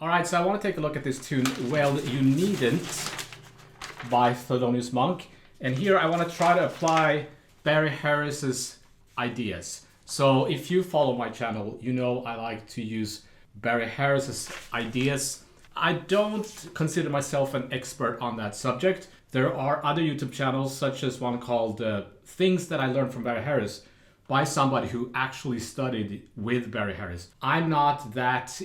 Alright, so I want to take a look at this tune, Well You Needn't, by Thelonious Monk. And here I want to try to apply Barry Harris's ideas. So if you follow my channel, you know I like to use Barry Harris's ideas. I don't consider myself an expert on that subject. There are other YouTube channels, such as one called Things That I Learned from Barry Harris, by somebody who actually studied with Barry Harris. I'm not that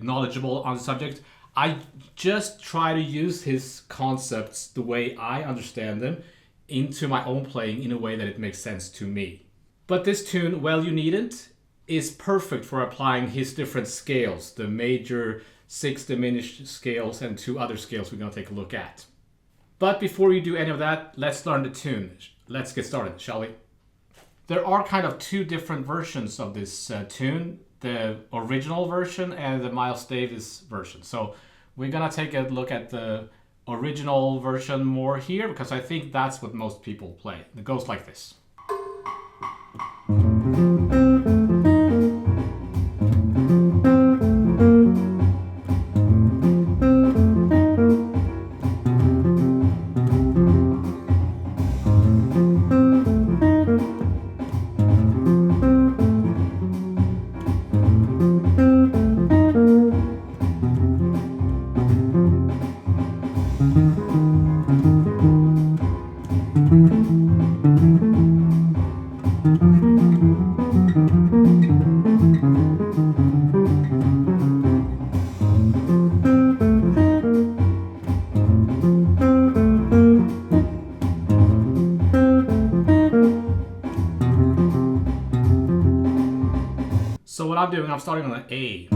knowledgeable on the subject. I just try to use his concepts the way I understand them into my own playing in a way that it makes sense to me. But this tune, Well You Needn't, is perfect for applying his different scales, the major 6 diminished scales and 2 other scales we're going to take a look at. But before we do any of that, let's learn the tune. Let's get started, shall we? There are kind of 2 different versions of this tune, the original version and the Miles Davis version. So we're gonna take a look at the original version more here, because I think that's what most people play. It goes like this. So what I'm doing, I'm starting on an A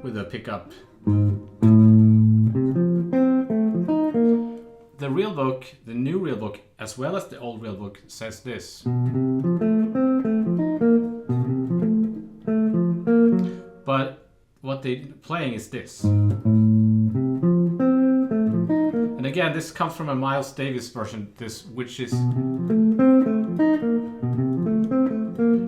with a pickup. The real book, the new real book, as well as the old real book, says this. But what they're playing is this. And again, this comes from a Miles Davis version, which is a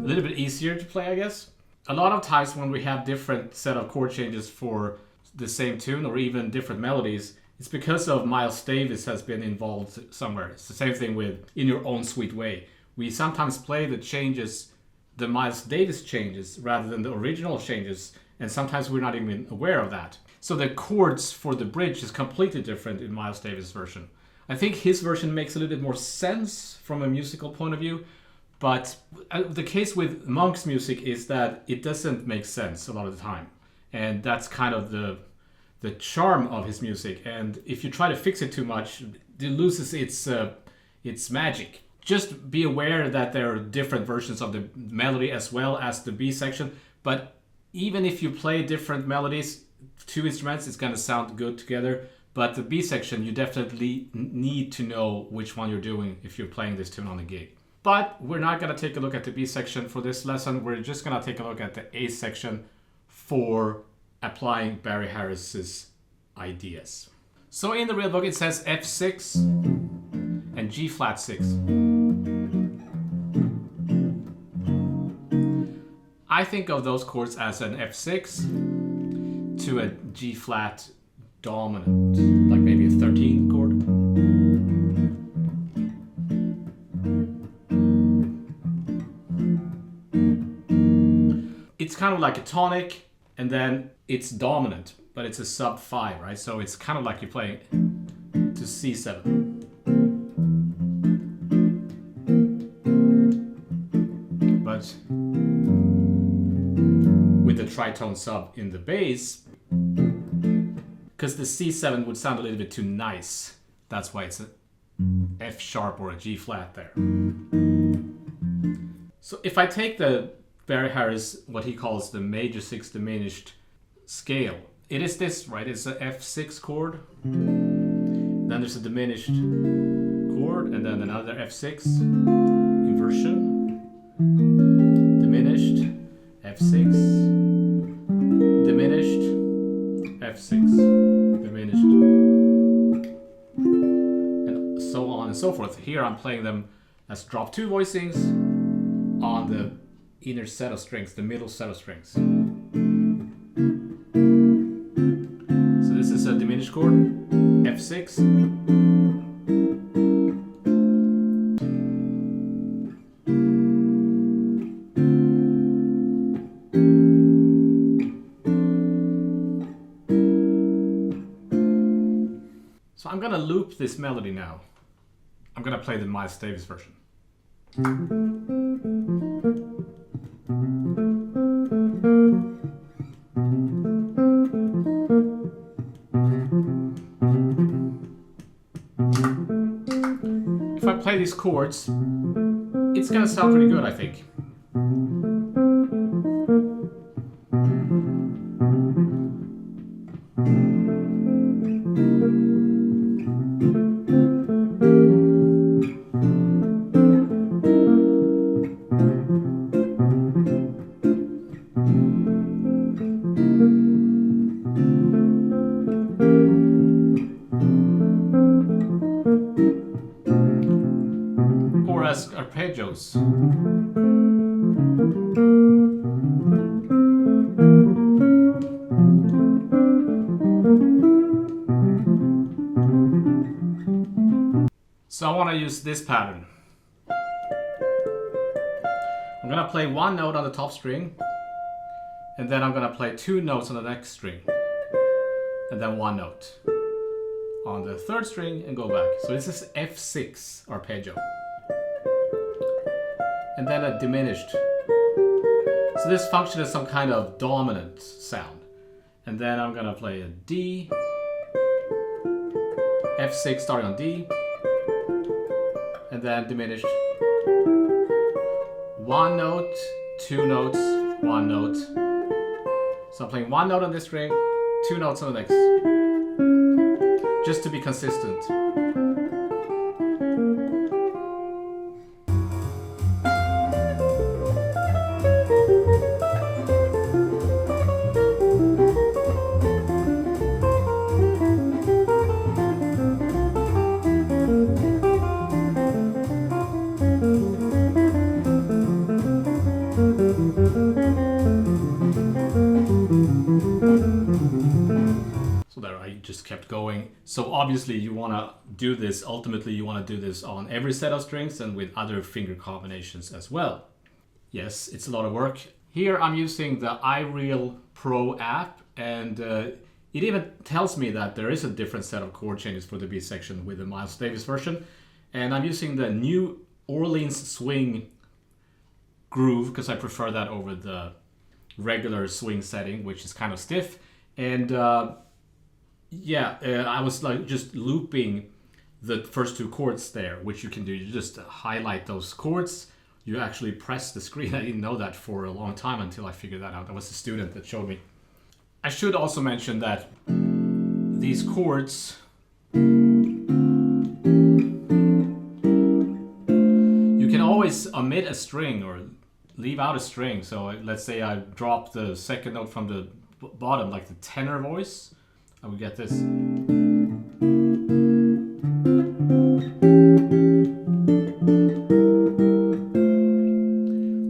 little bit easier to play, I guess. A lot of times when we have different set of chord changes for the same tune or even different melodies, it's because of Miles Davis has been involved somewhere. It's the same thing with In Your Own Sweet Way. We sometimes play the changes, the Miles Davis changes, rather than the original changes, and sometimes we're not even aware of that. So the chords for the bridge is completely different in Miles Davis' version. I think his version makes a little bit more sense from a musical point of view, but the case with Monk's music is that it doesn't make sense a lot of the time. And that's kind of the charm of his music. And if you try to fix it too much, it loses its magic. Just be aware that there are different versions of the melody as well as the B section. But even if you play different melodies, 2 instruments, it's going to sound good together. But the B section, you definitely need to know which one you're doing if you're playing this tune on a gig. But we're not going to take a look at the B section for this lesson. We're just going to take a look at the A section for applying Barry Harris's ideas. So in the real book it says F6 and G flat 6. I think of those chords as an F6 to a G flat dominant, like maybe a 13 chord. It's kind of like a tonic, and then it's dominant, but it's a sub 5, right? So it's kind of like you're playing to C7. But with the tritone sub in the bass, because the C7 would sound a little bit too nice. That's why it's a F sharp or a G flat there. So if I take the Barry Harris, what he calls the major 6 diminished scale, it is this, right? It's a F6 chord. Then there's a diminished chord, and then another F6 inversion, diminished, F6, diminished, F6, diminished, and so on and so forth. Here I'm playing them as drop 2 voicings on the inner set of strings, the middle set of strings. So this is a diminished chord, F6. So I'm gonna loop this melody now. I'm gonna play the Miles Davis version. If I play these chords, it's gonna sound pretty good, I think. Or as arpeggios. So I want to use this pattern. I'm going to play one note on the top string, and then I'm going to play 2 notes on the next string, and then 1 note on the 3rd string and go back. So this is F6 arpeggio. And then a diminished. So this function is some kind of dominant sound. And then I'm gonna play a D, F6 starting on D, and then diminished. 1 note, 2 notes, 1 note. So I'm playing 1 note on this string, 2 notes on the next. Just to be consistent. So there, I just kept going. So obviously you want to do this, ultimately you want to do this on every set of strings and with other finger combinations as well. Yes, it's a lot of work. Here I'm using the iReal Pro app, and it even tells me that there is a different set of chord changes for the B section with the Miles Davis version. And I'm using the New Orleans swing groove because I prefer that over the regular swing setting, which is kind of stiff. And I was like just looping the first 2 chords there, which you can do. You just highlight those chords. You actually press the screen. I didn't know that for a long time until I figured that out. That was a student that showed me. I should also mention that these chords, you can always omit a string or leave out a string. So let's say I drop the 2nd note from the bottom, like the tenor voice, I would get this.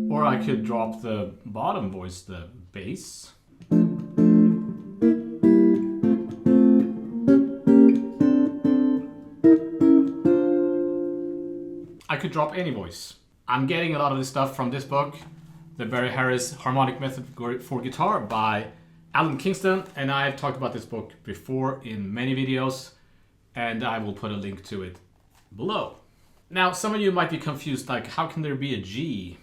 Or I could drop the bottom voice, the bass. I could drop any voice. I'm getting a lot of this stuff from this book, The Barry Harris Harmonic Method for Guitar by Alan Kingston, and I've talked about this book before in many videos, and I will put a link to it below. Now, some of you might be confused, like, how can there be a G?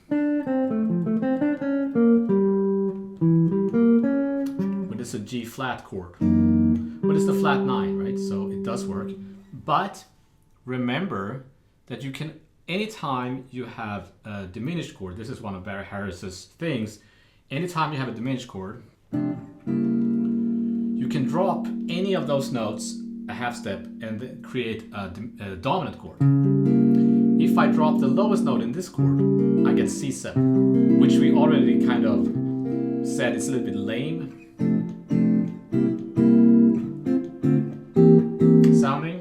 This is a G flat chord. But it's the flat 9, right? So it does work. But remember that you can, anytime you have a diminished chord, this is one of Barry Harris's things, anytime you have a diminished chord, you can drop any of those notes a half step and then create a dominant chord. If I drop the lowest note in this chord, I get C7, which we already kind of said it's a little bit lame sounding.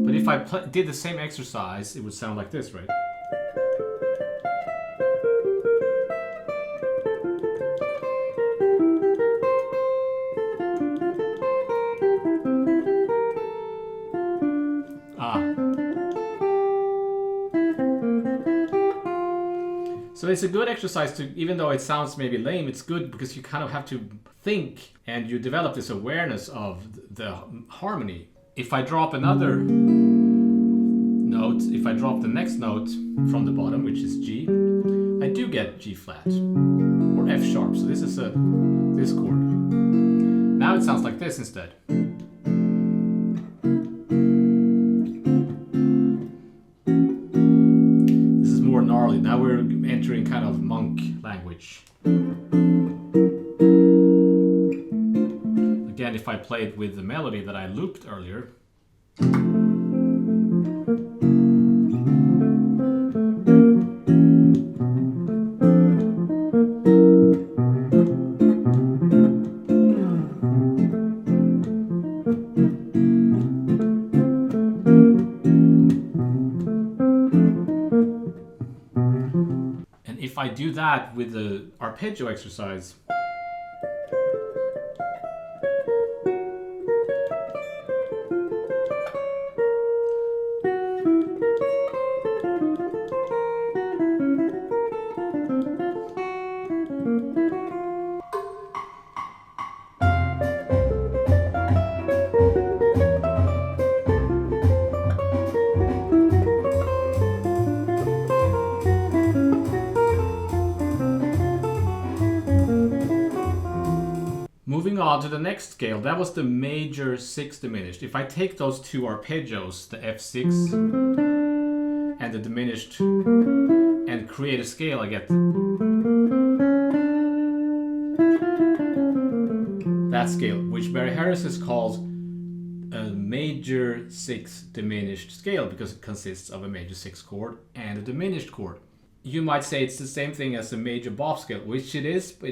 But if I did the same exercise, it would sound like this, right? So it's a good exercise to, even though it sounds maybe lame, it's good because you kind of have to think and you develop this awareness of the harmony. If I drop another note, if I drop the next note from the bottom, which is G, I do get G flat or F sharp. So this is this chord. Now it sounds like this instead. Gnarly. Now we're entering kind of monk language. Again, if I played with the melody that I looped earlier. If I do that with the arpeggio exercise, moving on to the next scale, that was the major 6 diminished. If I take those two arpeggios, the F6 and the diminished, and create a scale, I get that scale, which Barry Harris calls a major 6 diminished scale because it consists of a major 6 chord and a diminished chord. You might say it's the same thing as a major bop scale, which it is, but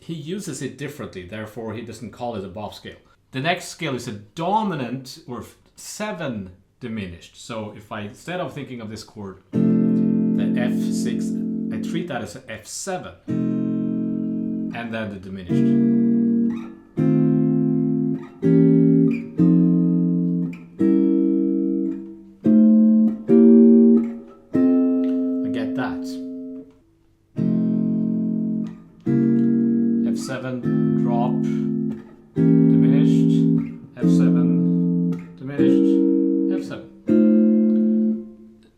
he uses it differently, therefore he doesn't call it a bop scale. The next scale is a dominant or 7 diminished. So if I, instead of thinking of this chord, the F6, I treat that as an F7 and then the diminished. I get that. F7, drop, diminished, F7, diminished, F7.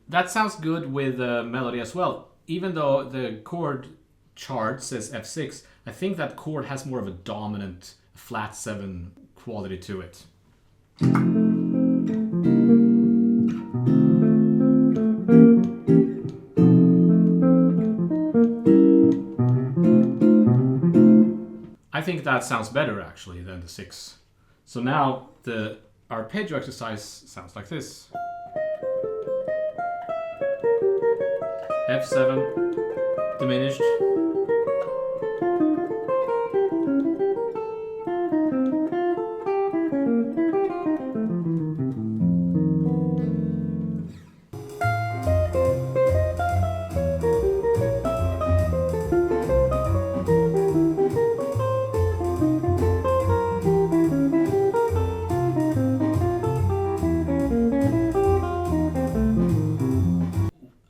That sounds good with the melody as well. Even though the chord chart says F6, I think that chord has more of a dominant flat 7 quality to it. I think that sounds better actually than the 6. So now the arpeggio exercise sounds like this. F7, diminished.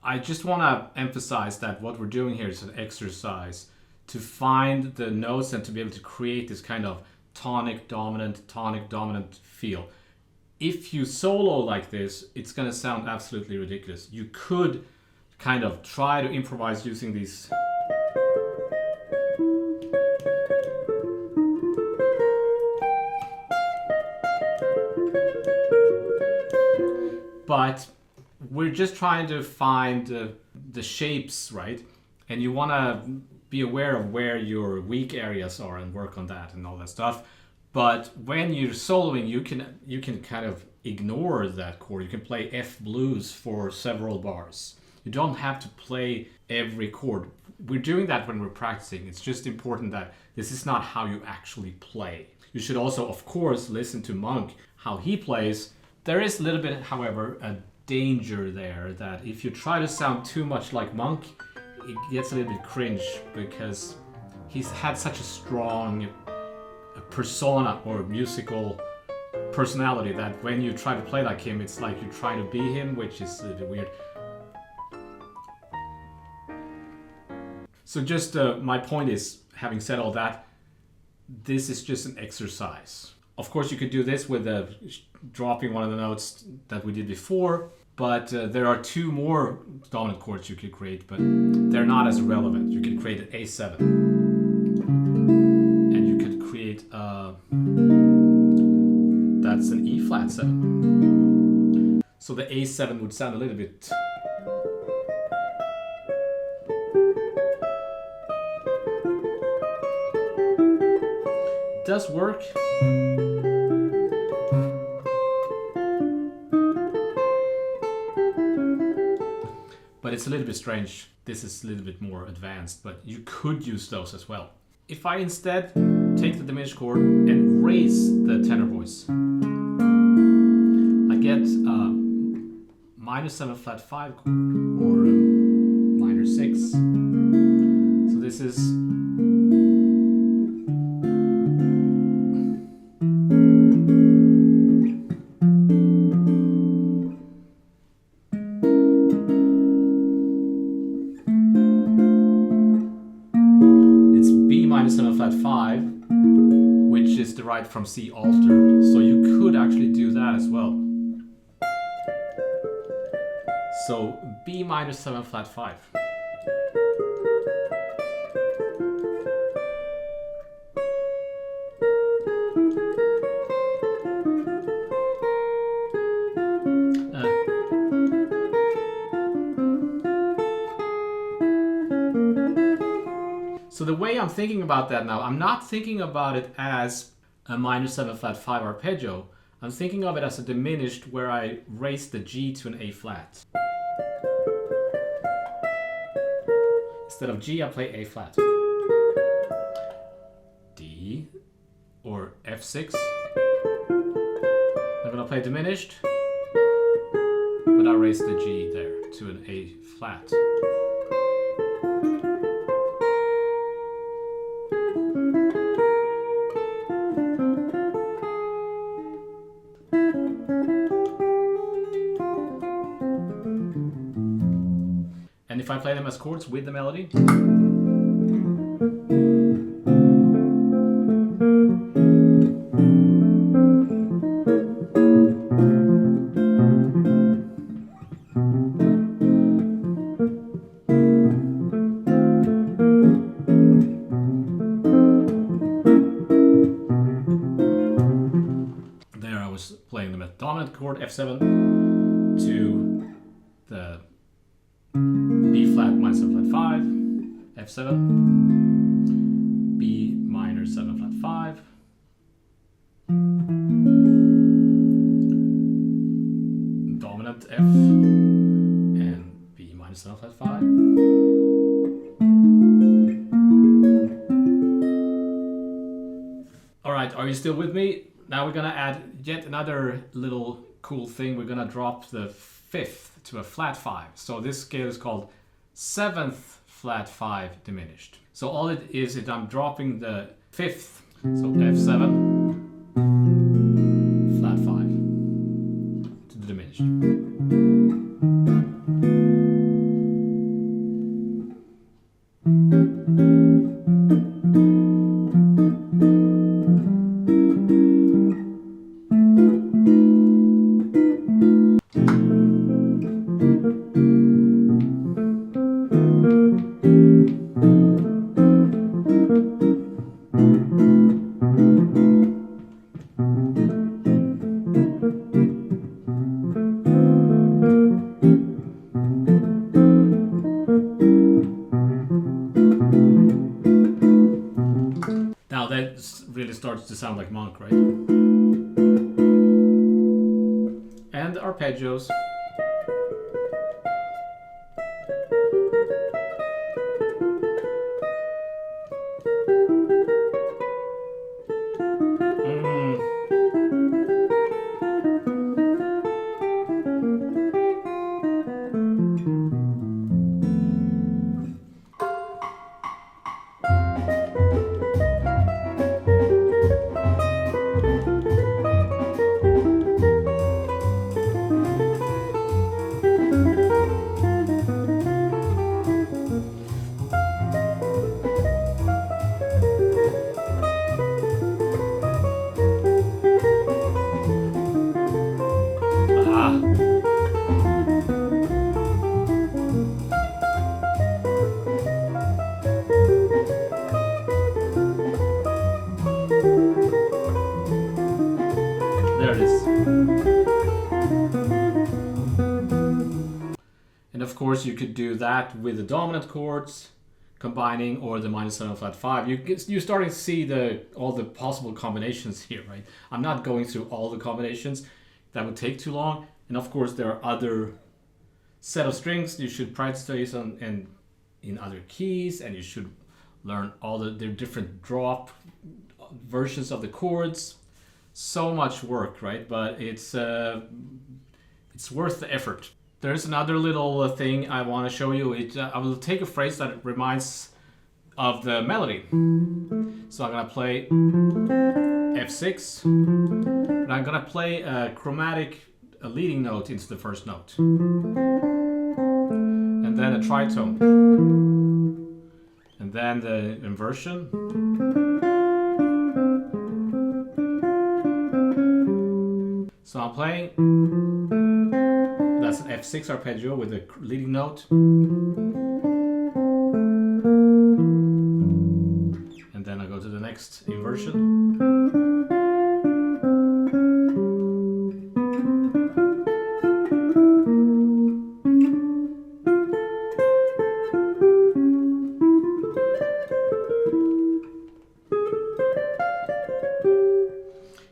I just want to emphasize that what we're doing here is an exercise to find the notes and to be able to create this kind of tonic dominant feel. If you solo like this, it's going to sound absolutely ridiculous. You could kind of try to improvise using these but we're just trying to find the shapes, right? And you want to be aware of where your weak areas are and work on that and all that stuff. But when you're soloing, you can kind of ignore that chord. You can play F blues for several bars. You don't have to play every chord. We're doing that when we're practicing. It's just important that this is not how you actually play. You should also, of course, listen to Monk, how he plays. There is a little bit, however, a danger there that if you try to sound too much like Monk, it gets a little bit cringe because he's had such a strong persona or musical personality that when you try to play like him, it's like you try to be him, which is a little weird. So just my point is, having said all that, this is just an exercise. Of course, you could do this with dropping one of the notes that we did before, but there are two more dominant chords you could create, but they're not as relevant. You could create an A7, and you could create that's an E flat 7. So the A7 would sound a little bit. It does work. But it's a little bit strange. This is a little bit more advanced, but you could use those as well. If I instead take the diminished chord and raise the tenor voice, I get minus 7 flat 5 chord, or minor 6. So this is minus 7 flat 5, which is derived from C altered. So you could actually do that as well. So B minus 7 flat 5. So the way I'm thinking about that now, I'm not thinking about it as a minor 7 flat 5 arpeggio. I'm thinking of it as a diminished where I raise the G to an A flat. Instead of G, I play A flat. D or F6. I'm gonna play diminished, but I raise the G there to an A flat. And if I play them as chords with the melody, there I was playing them at dominant chord F7 to the B flat minus 7 flat 5, F7, B minor 7 flat 5, dominant F, and B minor 7 flat 5. Alright, are you still with me? Now we're gonna add yet another little cool thing. We're gonna drop the 5th to a flat 5. So this scale is called 7th flat 5 diminished. So all it is I'm dropping the 5th, so F7 flat 5 to the diminished. really starts to sound like monk, right? And arpeggios. There it is. And of course you could do that with the dominant chords combining, or the minor 7 flat 5. You're starting to see all the possible combinations here, right? I'm not going through all the combinations. That would take too long. And of course there are other set of strings you should practice on and in other keys, and you should learn all the different drop versions of the chords. So much work, right? But it's worth the effort. There's another little thing I want to show you. I will take a phrase that reminds of the melody. So I'm gonna play F6, and I'm gonna play a chromatic, a leading note into the first note, and then a tritone, and then the inversion. So I'm playing, that's an F6 arpeggio with a leading note. And then I go to the next inversion.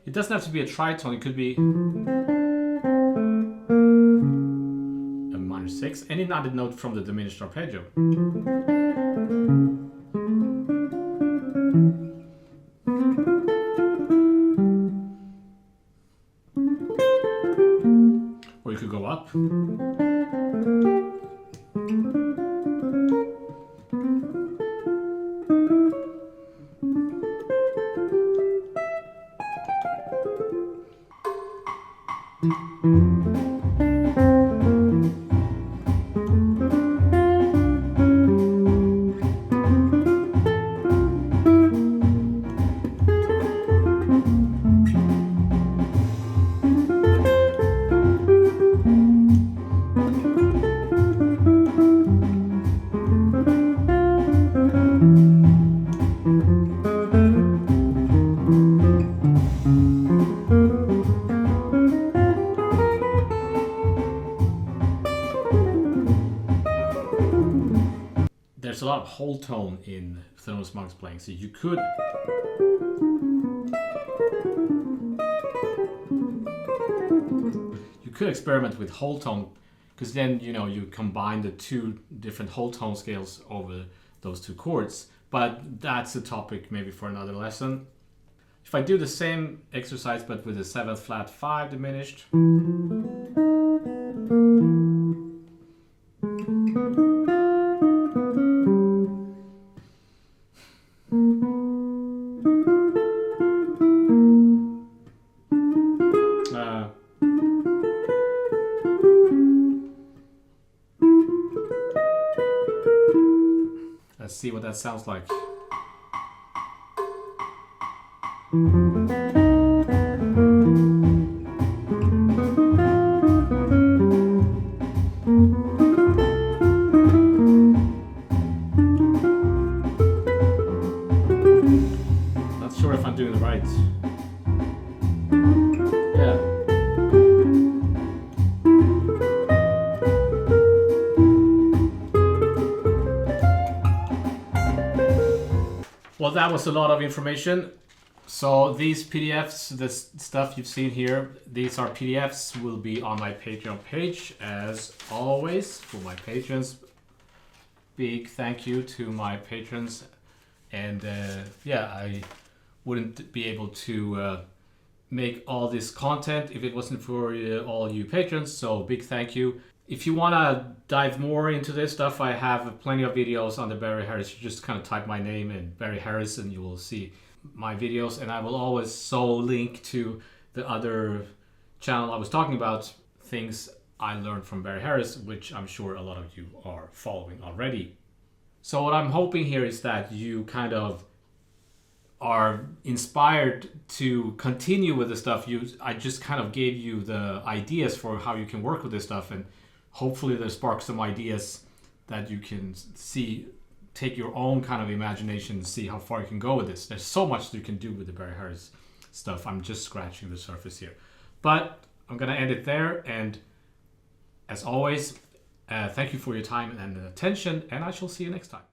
It doesn't have to be a tritone, it could be a minor 6, any other note from the diminished arpeggio. Or you could go up. There's a lot of whole tone in Thelonious Monk's playing, so you could experiment with whole tone, because then you combine the two different whole tone scales over those two chords. But that's a topic maybe for another lesson. If I do the same exercise but with a 7th flat 5 diminished, let's see what that sounds like. Not sure if I'm doing it right. Yeah. Well, that was a lot of information. So these PDFs, this stuff you've seen here, these are PDFs, will be on my Patreon page as always for my patrons. Big thank you to my patrons, and yeah, I wouldn't be able to make all this content if it wasn't for all you patrons, so big thank you. If you want to dive more into this stuff, I have plenty of videos on the Barry Harris. You just kind of type my name in Barry Harris and you will see my videos, and I will always link to the other channel I was talking about, things I learned from Barry Harris, which I'm sure a lot of you are following already. So what I'm hoping here is that you kind of are inspired to continue with the stuff. I just kind of gave you the ideas for how you can work with this stuff, and hopefully that sparks some ideas that you can see, take your own kind of imagination and see how far you can go with this. There's so much that you can do with the Barry Harris stuff. I'm just scratching the surface here. But I'm gonna end it there, and as always, thank you for your time and attention, and I shall see you next time.